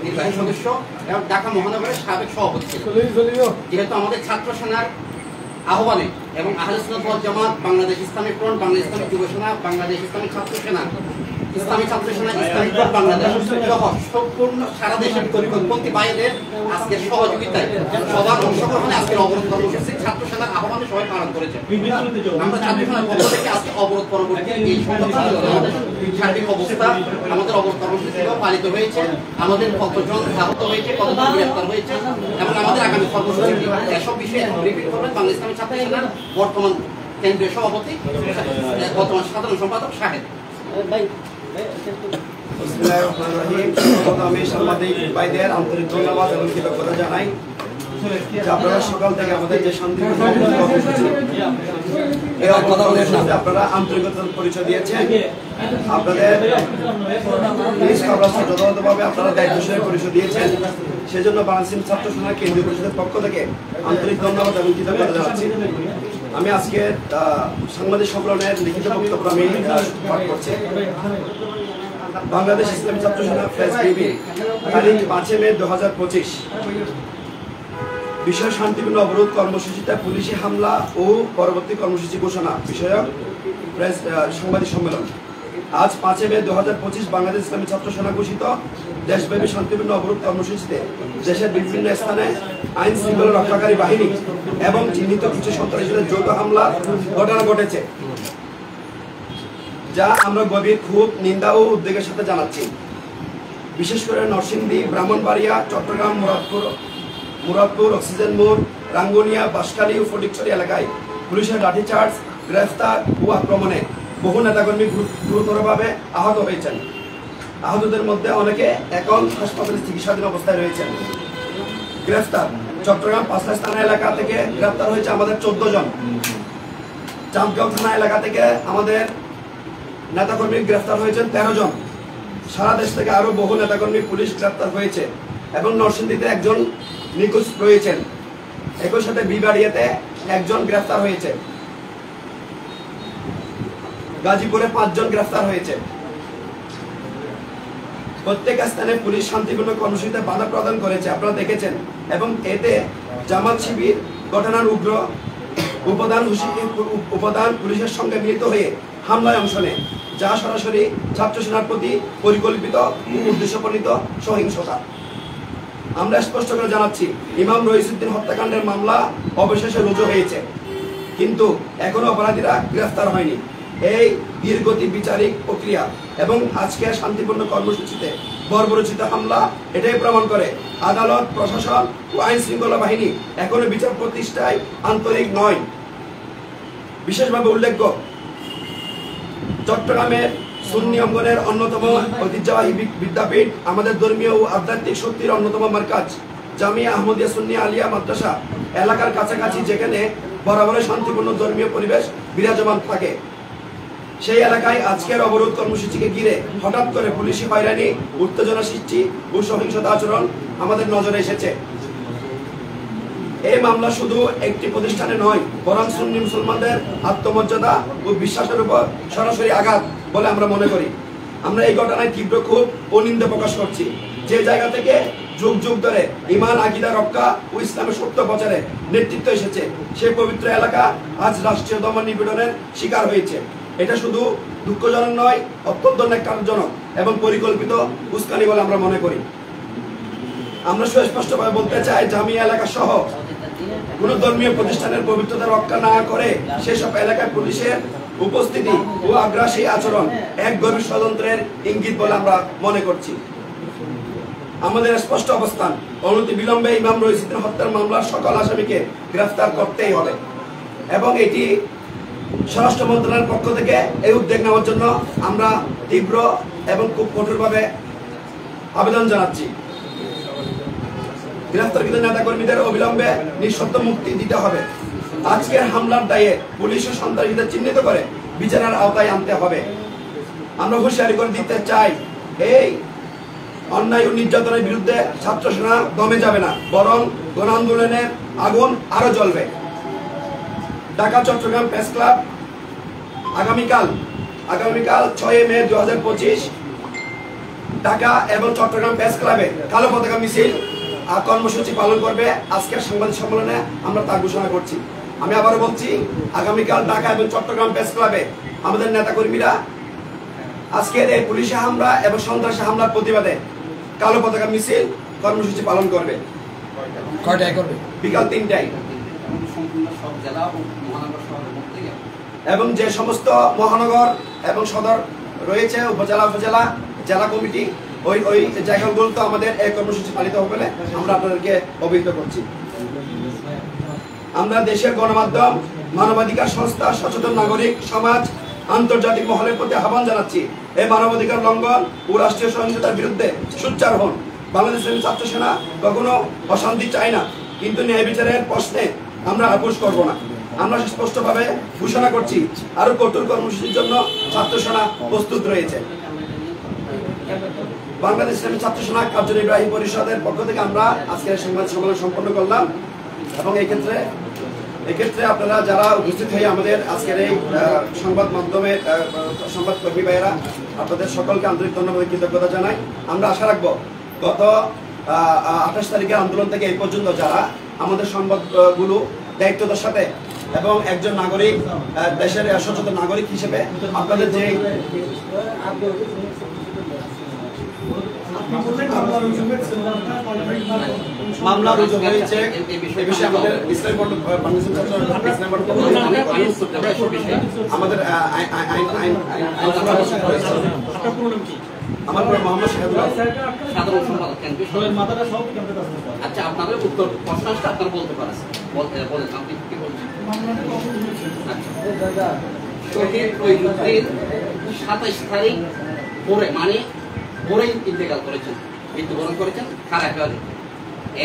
নির্বাহী সদস্য এবং ঢাকা মহানগরের সাবেক সভাপতি। যেহেতু আমাদের ছাত্র সেনার আহ্বানে এবং আহলে সুন্নাত ওয়াল জামাত, বাংলাদেশ ইসলামী ফ্রন্ট, বাংলাদেশ ইসলামী যুব সেনা, বাংলাদেশ ইসলামী ছাত্র সেনা, ইসলামী ছাত্র সেনা, ইসলামী ফ্রন্ট বাংলাদেশ সহ সম্পূর্ণ সারা দেশের পরিকল্পন্থী ভাইদের আজকের সহযোগিতায় সবার অংশগ্রহণে আজকের অবরোধ কর্মসূচি ছাত্র সেনার আহ্বানে সবাই পালন করেছে। আমরা ছাত্র সেনার পক্ষ থেকে আজকে অবরোধ পরবর্তী এই আমাদের সার্বিক অবস্থা, আমাদের অবরোধ কর্মসূচিও পালিত হয়েছে, আমাদের কতজন আহত হয়েছে, কতজন গ্রেফতার হয়েছে এবং আমাদের আগামী কর্মসূচি এসব বিষয়ে ব্রিফিং করবেন বাংলাদেশ ইসলামী ছাত্র সেনার বর্তমান কেন্দ্রীয় সভাপতি, বর্তমান সাধারণ সম্পাদক শাহেদ ভাই। আমি সাংবাদিক ভাইদের আন্তরিক ধন্যবাদ এবং কৃতজ্ঞতা জানাই আপনারা সকাল থেকে আমাদের যে শান্তি আপনারা আন্তরিকতার পরিচয় দিয়েছেন, আপনাদের যথাযথভাবে আপনারা দায়িত্বশীলের পরিচয় দিয়েছেন, সেজন্য বাংলাদেশ ছাত্র সেনা কেন্দ্রীয় পরিষদের পক্ষ থেকে আন্তরিক ধন্যবাদ এবং কৃতজ্ঞতা জানাচ্ছি। আমি আজকে সাংবাদিক সম্মেলনের লিখিত বক্তব্য আমি পাঠ করছি। বাংলাদেশ ইসলামী ছাত্র সেনা প্রেস বিবি তারিখ 5 মে 2025 বিষয় শান্তিপূর্ণ অবরোধ কর্মসূচিতে পুলিশি হামলা ও পরবর্তী কর্মসূচি ঘোষণা বিষয়ক প্রেস সাংবাদিক সম্মেলন। আজ 5 মে 2025 বাংলাদেশ ইসলামী ছাত্র সেনা ঘোষিত দেশব্যাপী শান্তিপূর্ণ অবরোধ কর্মসূচিতে দেশের বিভিন্ন স্থানে আইন শৃঙ্খলা রক্ষাকারী বাহিনী এবং চিহ্নিত কিছু সন্ত্রাসীদের যৌথ হামলার ঘটনা ঘটেছে, যা আমরা গভীর ক্ষোভ, নিন্দা ও উদ্বেগের সাথে জানাচ্ছি। বিশেষ করে নরসিংদী, ব্রাহ্মণবাড়িয়া, চট্টগ্রাম, মুরাদপুর, অক্সিজেন মোড়, রাঙ্গুনিয়া, বাঁশখালী ও ফটিকছড়ি এলাকায় পুলিশের লাঠিচার্জ, গ্রেফতার ও আক্রমণে বহু নেতাকর্মী গুরুতরভাবে আহত হয়েছেন। আহতদের মধ্যে অনেকে এখন হাসপাতালে চিকিৎসাধীন অবস্থায় রয়েছেন। গ্রেফতার: চট্টগ্রাম ৫ থানা এলাকা থেকে গ্রেফতার হয়েছে আমাদের 14 জন। চাঁদগাঁও থানা এলাকা থেকে আমাদের নেতাকর্মী গ্রেফতার হয়েছেন 13 জন। সারা দেশ থেকে আরো বহু নেতাকর্মী পুলিশ গ্রেফতার হয়েছে এবং নরসিংদীতে একজন নিখোঁজ রয়েছেন। একই সাথে বিবাড়িয়াতে একজন গ্রেফতার হয়েছে। গাজীপুরে 5 জন গ্রেফতার হয়েছে। প্রত্যেক স্থানে পুলিশ শান্তিপূর্ণ কর্মসূচিতে বাধা প্রদান করেছে, আপনারা দেখেছেন, এবং এতে জামাত শিবির ঘটনার উগ্র উপাদান পুলিশের সঙ্গে মিলিত হয়ে হামলায় অংশ নেয়, যা সরাসরি ছাত্র সেনার প্রতি পরিকল্পিত ও উদ্দেশ্যপ্রণীত সহিংসতা। আমরা স্পষ্ট করে জানাচ্ছি, ইমাম রইসুদ্দিন হত্যাকাণ্ডের মামলা অবশেষে রুজু হয়েছে, কিন্তু এখনো অপরাধীরা গ্রেফতার হয়নি। এই দীর্ঘতি বিচারিক প্রক্রিয়া এবং আজকের শান্তিপূর্ণ কর্মসূচিতে বর্বরোচিত হামলা এটাই প্রমাণ করে আদালত, প্রশাসন ও আইন শৃঙ্খলা বাহিনী এখনো বিচার প্রতিষ্ঠায় আন্তরিক নয়। বিশেষভাবে উল্লেখ্য, চট্টগ্রামের সুন্নি অঙ্গনের অন্যতম ঐতিহ্যবাহী বিদ্যাপীঠ, আমাদের ধর্মীয় ও আধ্যাত্মিক শক্তির অন্যতম মারকাজ জামিয়া আহমদিয়া সুন্নি আলিয়া মাদ্রাসা এলাকার কাছাকাছি, যেখানে বরাবর শান্তিপূর্ণ ধর্মীয় পরিবেশ বিরাজমান থাকে, সেই এলাকায় আজকের অবরোধ কর্মসূচিকে ঘিরে হঠাৎ করে পুলিশি হয়রানি, উত্তেজনা সৃষ্টি ও সহিংসতা আচরণ আমাদের নজরে এসেছে। এই মামলা শুধু একটি প্রতিষ্ঠানে নয়, বরং সুন্নি মুসলমানদের আত্মমর্যাদা ও বিশ্বাসের উপর সরাসরি আঘাত বলে আমরা মনে করি। আমরা এই ঘটনায় তীব্র ক্ষোভ ও নিন্দা প্রকাশ করছি। যে জায়গা থেকে যুগ যুগ ধরে ঈমান, আকীদা রক্ষা ও ইসলামের সত্য প্রচারে নেতৃত্ব এসেছে, সেই পবিত্র এলাকা আজ রাষ্ট্রীয় দমন নিপীড়নের শিকার হয়েছে। এটা শুধু দুঃখজনক নয়, অত্যন্ত ন্যাক্কারজনক এবং পরিকল্পিত উস্কানি বলে আমরা মনে করি। আমরা সুস্পষ্টভাবে বলতে চাই, জামিয়া এলাকা সহ কোন ধর্মীয় প্রতিষ্ঠানের পবিত্রতা রক্ষা না করে সেসব এলাকায় পুলিশের উপস্থিতি ও আগ্রাসী আচরণ এক গভীর ষড়যন্ত্রের ইঙ্গিত বলে আমরা মনে করছি। আমাদের স্পষ্ট অবস্থান, অনতি বিলম্বে ইমাম রইসুদ্দিন হত্যার মামলার সকল আসামিকে গ্রেফতার করতেই হবে এবং এটি স্বরাষ্ট্র মন্ত্রণালয়ের পক্ষ থেকে এই উদ্যোগ নেওয়ার জন্য আমরা তীব্র এবং খুব কঠোরভাবে আবেদন জানাচ্ছি। গ্রেফতারকৃত নেতাকর্মীদের অবিলম্বে নিঃশর্ত মুক্তি দিতে হবে। আজকের হামলার দায়ে পুলিশ ও সন্ত্রাসীদের চিহ্নিত করে বিচারের আওতায় আনতে হবে। আমরা হুঁশিয়ারি করে দিতে চাই, এই অন্যায় ও নির্যাতনের বিরুদ্ধে ছাত্র সেনা দমে যাবে না, বরং গণ আন্দোলনের আগুন আরো জ্বলবে। ঢাকা চট্টগ্রাম প্রেস ক্লাব আগামীকাল 6 মে 2025 ঢাকা এবং চট্টগ্রাম প্রেস ক্লাবে কালো পতাকা মিছিল কর্মসূচি পালন করবে। আজকের সাংবাদিক সম্মেলনে আমরা তা ঘোষণা করছি। আমি আবারও বলছি, আগামীকাল ঢাকা এবং চট্টগ্রাম প্রেস ক্লাবে আমাদের নেতাকর্মীরা আজকের এই পুলিশি হামলা এবং সন্ত্রাসী হামলার প্রতিবাদে কালো পতাকা মিছিল কর্মসূচি পালন করবে। কয়টায় করবে? বিকাল 3টায়। এবং যে সমস্ত মহানগর এবং সদর রয়েছে, উপজেলা উপজেলা জেলা কমিটি, ওই জায়গাগুলোতে আমাদের এই কর্মসূচি পালিত হবে বলে আমরা আপনাদেরকে অবহিত করছি। আমরা দেশের গণমাধ্যম, মানবাধিকার সংস্থা, সচেতন নাগরিক সমাজ, আন্তর্জাতিক মহলের প্রতি আহ্বান জানাচ্ছি, এই মানবাধিকার লঙ্ঘন ও রাষ্ট্রীয় সহিংসতার বিরুদ্ধে সোচ্চার হন। বাংলাদেশ ছাত্র সেনা কখনো অশান্তি চায় না, কিন্তু ন্যায় বিচারের প্রশ্নে আমরা আপোষ করব না। আমরা স্পষ্টভাবে ঘোষণা করছি, আরো কঠোর কর্মসূচির জন্য ছাত্র সেনা প্রস্তুত রয়েছে। বাংলাদেশ ছাত্র সেনা কার্যনির্বাহী পরিষদের পক্ষ থেকে আমরা আজকের সংবাদ সম্মেলন সম্পন্ন করলাম। এবং এক্ষেত্রে আপনারা যারা উপস্থিত হয়ে আমাদের আজকের এই সংবাদ মাধ্যমের সংবাদ কর্মী ভাইয়েরা, আপনাদের সকলকে আন্তরিক ধন্যবাদ, কৃতজ্ঞতা জানাই। আমরা আশা রাখবো গত 28 তারিখের আন্দোলন থেকে এই পর্যন্ত যারা আমাদের সংবাদগুলো দায়িত্বতার সাথে এবং একজন নাগরিক, দেশের সচেতন নাগরিক হিসেবে আপনাদের যে মামলা রুজু হয়েছে, এই বিষয়ে আমাদের ইসলামী বোর্ড আমাদের আমার মোহাম্মদ সাধারণ সম্পাদক। আচ্ছা, আপনাদের উত্তর প্রশ্ন আপনারা বলতে পারেন, বলেন আপনি কি বলছেন? শহীদ শহীদুদ্দিন 27 তারিখ পরে পরে ইন্তেকাল করেছেন, মৃত্যুবরণ করেছেন কারাগারে।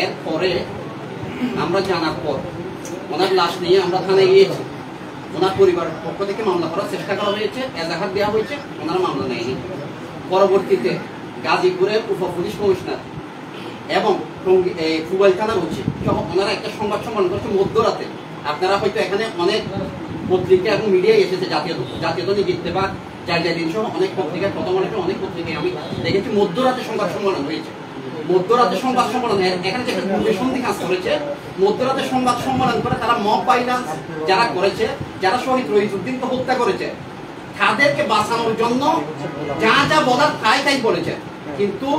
এরপরে আমরা জানার পর ওনার লাশ নিয়ে আমরা থানায় গিয়েছি। ওনার পরিবারের পক্ষ থেকে মামলা করার চেষ্টা করা হয়েছে, এজাহার দেওয়া হয়েছে, ওনারা মামলা নেয়নি। পরবর্তীতে গাজীপুরের উপ পুলিশ কমিশনার এবং ফুলবাড়ী থানার উচিত ওনারা একটা সংবাদ সম্মেলন করছে মধ্যরাতে। আপনারা হয়তো এখানে অনেক পত্রিকা এবং মিডিয়ায় এসেছে, জাতীয় দৈনিক ইত্তেফাক, জায়দিন সহ অনেক পত্রিকায়, প্রথম অনেক পত্রিকায় আমি দেখেছি মধ্যরাতে সংবাদ সম্মেলন হয়েছে। মধ্যরাতে সংবাদ সম্মেলন এখানে যে সন্ধি কাজ করেছে, মধ্যরাতে সংবাদ সম্মেলন করে তারা মব ভাইলেন্স যারা করেছে, যারা শহীদ রহিজউদ্দিনকে হত্যা করেছে, তাদেরকে বাঁচানোর জন্য যা যা বলার তাই বলেছে। কিন্তু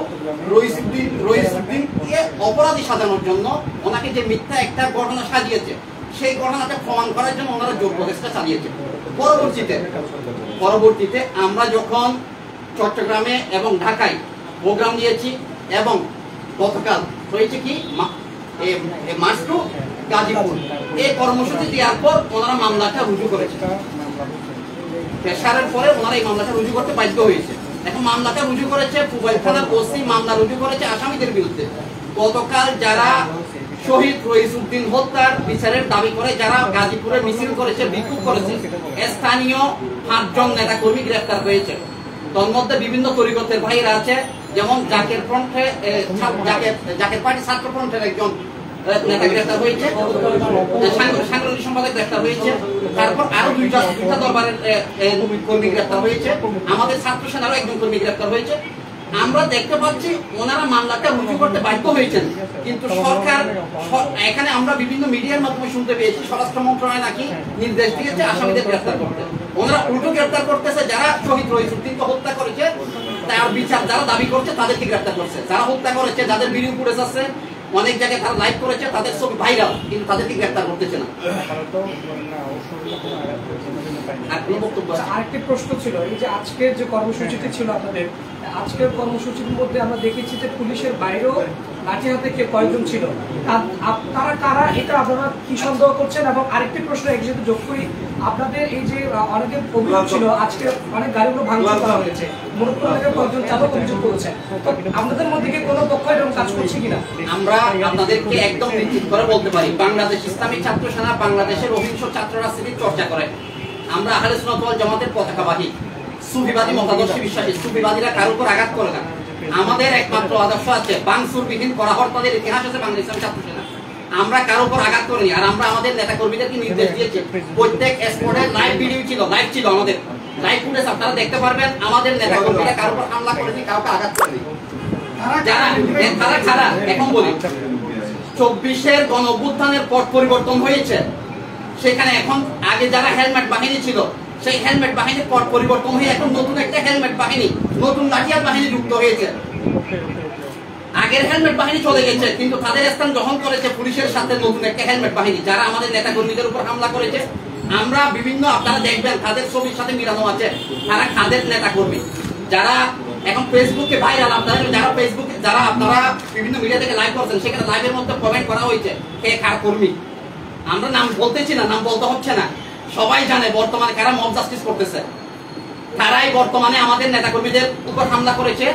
রহিজউদ্দিনকে অপরাধী সাজানোর জন্য ওনাকে যে মিথ্যা একটা ঘটনা সাজিয়েছে, সেই ঘটনাটা প্রমাণ করার জন্য ওনারা জোর প্রচেষ্টা চালিয়েছে। পরবর্তীতে আমরা যখন চট্টগ্রামে এবং ঢাকায় প্রোগ্রাম দিয়েছি এবং গতকাল হয়েছে কি মার্চ টু গাজীপুর, এই কর্মসূচি দেওয়ার পর ওনারা মামলাটা রুজু করেছে। প্রেসারের পরে ওনারা এই মামলাটা রুজু করতে বাধ্য হয়েছে। এখন মামলাটা রুজু করেছে ফুলবাড়ী থানার ওসি, মামলা রুজু করেছে আসামিদের বিরুদ্ধে। গতকাল যারা শহীদ রহিজউদ্দিন হত্যার বিচারের দাবি করে যারা গাজীপুরে মিছিল করেছে, বিক্ষোভ করেছে, স্থানীয় 5 জন নেতা কর্মী গ্রেফতার হয়েছে। তার মধ্যে বিভিন্ন তরিকতের ভাইরা আছে, যেমন জাকের পার্টি ছাত্র ফ্রন্টের একজন নেতা গ্রেফতার হয়েছে, সাংগঠনিক সম্পাদক গ্রেফতার হয়েছে, তারপর আরো দুইটা দরবারের কর্মী গ্রেফতার হয়েছে, আমাদের ছাত্র সেনারও একজন কর্মী গ্রেফতার হয়েছে। আমরা দেখতে পাচ্ছি ওনারা মামলাটা রুজু করতে বাধ্য হয়েছেন, কিন্তু সরকার এখানে আমরা বিভিন্ন মিডিয়ার মাধ্যমে শুনতে পেয়েছি স্বরাষ্ট্র মন্ত্রণালয় নাকি নির্দেশ দিয়েছে আসামিদের গ্রেফতার করতে। ওনারা উল্টো গ্রেফতার করতেছে, যারা শহীদ রহিজউদ্দিনকে হত্যা করেছে তার বিচার যারা দাবি করছে তাদেরকে গ্রেফতার করছে, যারা হত্যা করেছে যাদের ভিডিও ফুটেজ আছে অনেক জায়গায় তারা লাইভ করেছে, তাদের ছবি ভাইরাল, কিন্তু তাদেরকে গ্রেফতার করতেছে না। আরেকটি প্রশ্ন ছিল, এই যে আজকের যে কর্মসূচিটি ছিল আপনাদের, আজকের কর্মসূচির মধ্যে আমরা দেখেছি যে পুলিশের বাইরেও লাঠি হাতে কয়েকজন ছিল, তারা কারা, এটা আপনারা কি সন্দেহ করছেন? এবং আরেকটি প্রশ্ন একসাথে যোগ করি, আপনাদের এই যে অনেকের অভিযোগ ছিল আজকে অনেক গাড়িগুলো ভাঙচুর করা হয়েছে, মোটরসাইকেল থেকে কয়েকজন চালক অভিযোগ করেছেন, তো আপনাদের মধ্যে কি কোনো পক্ষ এরকম কাজ করছে কিনা? আমরা আপনাদেরকে একদম নিশ্চিত করে বলতে পারি, বাংলাদেশ ইসলামী ছাত্র সেনা বাংলাদেশের অহিংস ছাত্র রাজনীতির চর্চা করে। আমরা আহলে সুন্নাত ওয়াল জামাতের পতাকাবাহী, সুফিবাদী মতাদর্শে বিশ্বাসী। সুফিবাদীরা কারোর উপর আঘাত করে না। আমাদের একমাত্র আদর্শ আছে, বাংসুরবিহীন করা হরতালের ইতিহাস আছে বাংলাদেশ ইসলামী ছাত্র সেনা। আমরা কারোর উপর আঘাত করিনি। আর আমরা আমাদের নেতা কর্মীদেরকে নির্দেশ দিয়েছি, প্রত্যেক স্পটে লাইভ ভিডিও ছিল, লাইভ ছিল আমাদের লাইভ ফুটেজ আপনারা দেখতে পারবেন। আমাদের নেতা কর্মীরা কারোর উপর হামলা করেনি, কাউকে আঘাত করেনি। তারা এখন বলি 24-এর গণ অভ্যুত্থানের পট পরিবর্তন হয়েছে, সেখানে এখন আগে যারা হেলমেট বাহিনী ছিল সেই হেলমেট বাহিনীর পট পরিবর্তন হয়ে এখন নতুন একটা হেলমেট বাহিনী, নতুন লাঠিয়াল বাহিনী যুক্ত হয়েছে। আগের হেলমেট বাহিনী চলে গেছে, কিন্তু তাদের স্থান গ্রহণ করেছে পুলিশের সাথে নতুন একটা হেলমেট বাহিনী, যারা আমাদের নেতা কর্মীদের উপর হামলা করেছে। আমরা বিভিন্ন আপনারা দেখবেন তাদের ছবির সাথে মিলানো আছে, তারা কাদের নেতা কর্মী, যারা এখন ফেসবুকে ভাইরাল। আপনারা যারা ফেসবুকে যারা আপনারা বিভিন্ন মিডিয়া থেকে লাইভ করছেন, সেখানে লাইভের মধ্যে কমেন্ট করা হয়েছে কে কার কর্মী। আমরা নাম বলতেছি না, নাম বলতে হচ্ছে না, সবাই জানে বর্তমানে কারা মব জাস্টিস করতেছে। তারাই বর্তমানে আমাদের নেতা কর্মীদের উপর হামলা করেছে।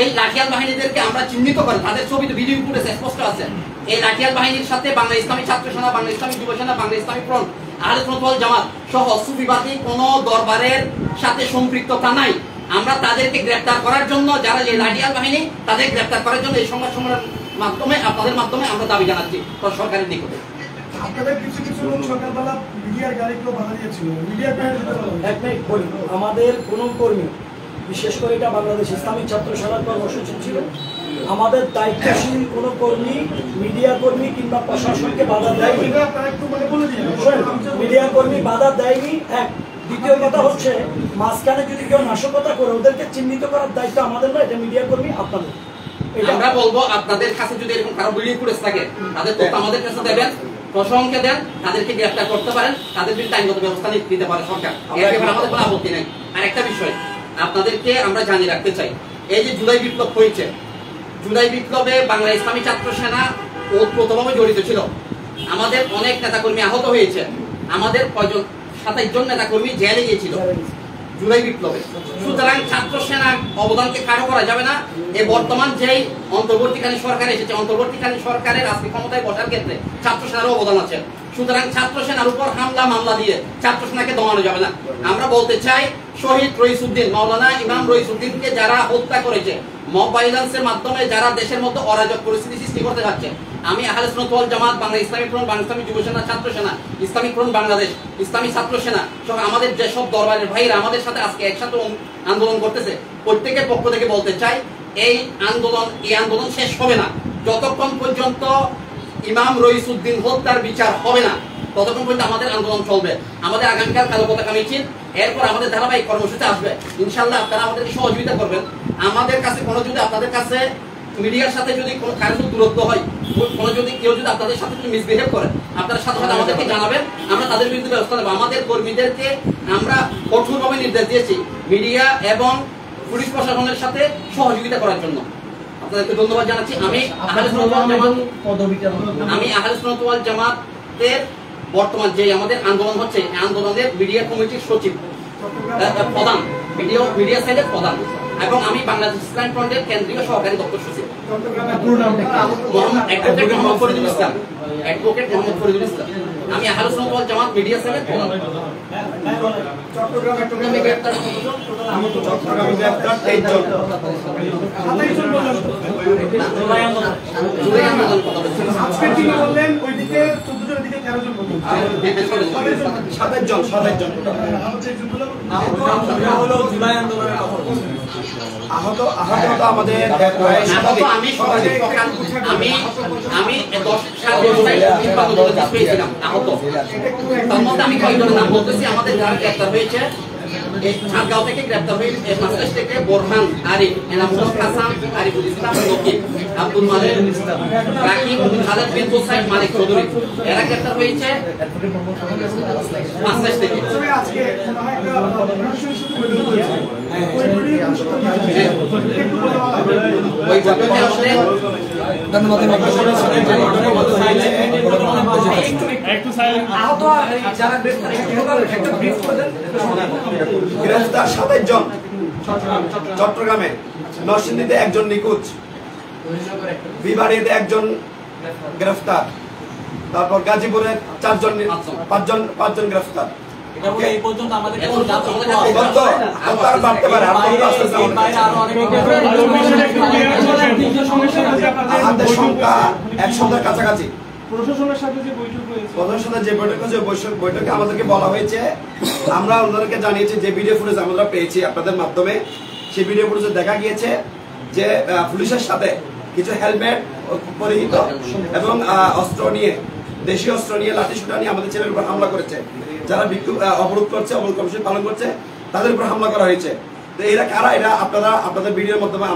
এই লাঠিয়াল বাহিনীদেরকে আমরা চিহ্নিত করে তাদের ছবি তো ভিডিও ফুটেজ স্পষ্ট আছে। এই লাঠিয়াল বাহিনীর সাথে বাংলা ইসলামী ছাত্র সেনা, বাংলা ইসলামী যুব সেনা, বাংলা ইসলামী ফ্রন্ট, আহলে সুন্নাত ওয়াল জামাত সহ সুফিবাদী কোন দরবারের সাথে সম্পৃক্ততা নাই। আমরা তাদেরকে গ্রেফতার করার জন্য, যারা এই লাঠিয়াল বাহিনী তাদের গ্রেফতার করার জন্য এই সংবাদ সম্মেলনের মাধ্যমে আপনাদের মাধ্যমে আমরা দাবি জানাচ্ছি সরকারের নিকটে। আপনাদের কিছু কিছু লোক সকালবেলা মিডিয়ার গাড়িগুলো বাধা দিয়েছিল, মিডিয়ার আমাদের কোনো কর্মী, বিশেষ করে এটা বাংলাদেশ ইসলামিক ছাত্র সেনার কর্মসূচি ছিল, আমাদের দায়িত্বশীল কোনো কর্মী, মিডিয়া কর্মী কিংবা প্রশাসনকে বাধা দেয়নি। মিডিয়া কর্মী বাধা দেয়নি। এক, দ্বিতীয় কথা হচ্ছে মাঝখানে যদি কেউ নাশকতা করে ওদেরকে চিহ্নিত করার দায়িত্ব আমাদের না, এটা মিডিয়া কর্মী আপনাদের। আমরা বলবো আপনাদের কাছে যদি এরকম কারো ভিডিও ফুটেজ থাকে তাদের তথ্য আমাদের কাছে দেবেন, প্রসঙ্গে দেন, তাদেরকে গ্রেফতার করতে পারেন, তাদের বিরুদ্ধে আইনগত ব্যবস্থা নিতে পারে সরকার। এর ব্যাপারে আমাদের কোনো আপত্তি নেই। আর একটা বিষয় আপনাদেরকে আমরা জানিয়ে রাখতে চাই, এই যে জুলাই বিপ্লব হয়েছে, জুলাই বিপ্লবে বাংলা ইসলামী ছাত্র সেনা ওতপ্রোতভাবে জড়িত ছিল। আমাদের অনেক নেতাকর্মী আহত হয়েছে, আমাদের 27 জন নেতাকর্মী জেলে গিয়েছিল জুলাই বিপ্লবে। সুতরাং ছাত্র সেনার অবদানকে খাটো করা যাবে না। এই বর্তমান যেই অন্তর্বর্তীকালীন সরকার এসেছে, অন্তর্বর্তীকালীন সরকারের আজকে ক্ষমতায় বসার ক্ষেত্রে ছাত্র সেনারও অবদান আছে। সুতরাং ছাত্র সেনার উপর হামলা মামলা দিয়ে ছাত্র সেনাকে দমানো যাবে না। আমরা বলতে চাই শহীদ রইসুদ্দিন, মাওলানা ইমাম রইসুদ্দিনকে যারা হত্যা করেছে, মব ভায়োলেন্সের মাধ্যমে যারা দেশের মধ্যে অরাজক পরিস্থিতি সৃষ্টি করতে যাচ্ছে, আমি আহলে সুন্নাত ওয়াল জামাত, বাংলা ইসলামী ফ্রন্ট, বাংলা ইসলামী যুব সেনা, ছাত্র সেনা, ইসলামিক ফ্রন্ট বাংলাদেশ, ইসলামী ছাত্র সেনা সহ আমাদের যেসব দরবারের ভাইরা আমাদের সাথে আজকে একসাথে আন্দোলন করতেছে, প্রত্যেকের পক্ষ থেকে বলতে চাই এই আন্দোলন শেষ হবে না যতক্ষণ পর্যন্ত ইমাম রইসুদ্দিন হত্যার বিচার হবে না, ততক্ষণ পর্যন্ত আমাদের আন্দোলন চলবে। আমাদের আগামীকাল কালো পতাকা মিছিল, এরপর আমাদের ধারাবাহিক কর্মসূচি আসবে। ইনশাআল্লাহ আপনারা আমাদেরকে সহযোগিতা করবেন। আমাদের কাছে কোনো যদি আপনাদের কাছে মিডিয়ার সাথে যদি কোনো কারো দূরত্ব হয়, কোনো যদি কেউ যদি আপনাদের সাথে মিসবিহেভ করে, আপনারা সাথে সাথে আমাদেরকে জানাবেন, আমরা তাদের বিরুদ্ধে ব্যবস্থা নেব। আমাদের কর্মীদেরকে আমরা কঠোরভাবে নির্দেশ দিয়েছি মিডিয়া এবং পুলিশ প্রশাসনের সাথে সহযোগিতা করার জন্য। আপনাদেরকে ধন্যবাদ জানাচ্ছি। আমি আহলে সুন্নাত ওয়াল জামাতের বর্তমান যে আমাদের আন্দোলন হচ্ছে, এই আন্দোলনের মিডিয়া কমিটির সচিব প্রধান, মিডিয়া সাইডের প্রধান, এবং আমি বাংলাদেশ ইসলাম ফ্রন্টের কেন্দ্রীয় সহকারী দপ্তর সচিব অ্যাডভোকেট মোহাম্মদ ফরিদুল ইসলাম। আমি আহলে সুন্নাত ওয়াল জামাত মিডিয়া সেলের প্রধান। চট্টগ্রামে গ্রেফতার আহত আমাদের আমি কয়েকজনের নাম বলতেছি। আমাদের যারা গ্রেফতার হয়েছে সাতগাঁও থেকে গ্রেফতার হয়ে বাংলাদেশ থেকে বোরহান আরিফ, এনামুল হাসান, আরিফুল ইসলাম, নকিব, আব্দুল মালিক, রাকিব, খালেদ বিন হুসাইন, মালিক চৌধুরী, এরা গ্রেফতার হয়েছে বাংলাদেশ থেকে। ওই ঘটনায় গ্রেফতার 27 জন। চট্টগ্রামে নরসিংদীতে একজন নিখোঁজ, বিবাড়িতে একজন গ্রেফতার, তারপর গাজীপুরে 5জন গ্রেফতার। আহতের সংখ্যা 100-এর কাছাকাছি। প্রশাসনের সাথে যে বৈঠক হয়েছে, প্রশাসনের সাথে যে বৈঠক হয়েছে বৈঠকে আমাদেরকে বলা হয়েছে, আমরা ওনাদেরকে জানিয়েছি যে ভিডিও ফুটেজ আমরা পেয়েছি আপনাদের মাধ্যমে, সেই ভিডিও ফুটেজে দেখা গিয়েছে যে পুলিশের সাথে কিছু হেলমেট পরিহিত এবং অস্ত্র নিয়ে, দেশীয় অস্ত্র নিয়ে, লাঠিসোঁটা নিয়ে আমাদের ছেলের উপর হামলা করেছে। যারা বিক্ষোভ অবরোধ করছে, অবরোধ কর্মসূচি পালন করছে, তাদের উপর হামলা করা হয়েছে। তো এরা কারা, এটা আপনাদের ভিডিওর মাধ্যমে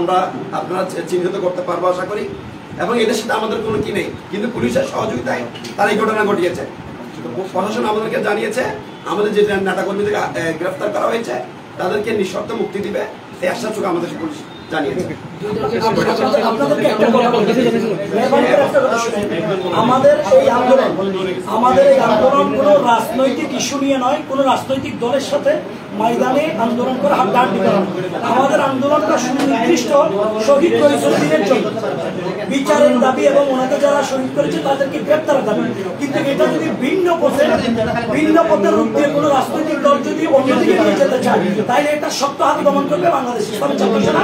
আপনারা চিহ্নিত করতে পারবো আশা করি। এবং এদের সাথে আমাদের কোনো কি নেই, কিন্তু পুলিশের সহযোগিতায় তারা এই ঘটনা ঘটিয়েছে। প্রশাসন আমাদেরকে জানিয়েছে আমাদের যে নেতাকর্মীদের গ্রেফতার করা হয়েছে তাদেরকে নিঃশর্ত মুক্তি দিবে, এই আশ্বাসটুকু আমাদের পুলিশ জানিয়েছে। আপনাদেরকে একটা কথা বলতে চাই, আমাদের এই আন্দোলন কোনো রাজনৈতিক ইস্যু নিয়ে নয়, কোনো রাজনৈতিক দলের সাথে ময়দানে আন্দোলন করে হাত দিবে না। আমাদের আন্দোলনটা সুনির্দিষ্ট শহীদ রইসুদ্দিনের জন্য বিচারের দাবি এবং ওনাদের যারা শহীদ করেছে তাদেরকে গ্রেপ্তারের দাবি। কিন্তু এটা যদি ভিন্ন পথের রূপ দিয়ে কোনো রাজনৈতিক দল যদি অন্যদিকে নিয়ে যেতে চায়, তাহলে এটা শক্ত হাতে দমন করবে বাংলাদেশ ইসলামী ছাত্র সেনা।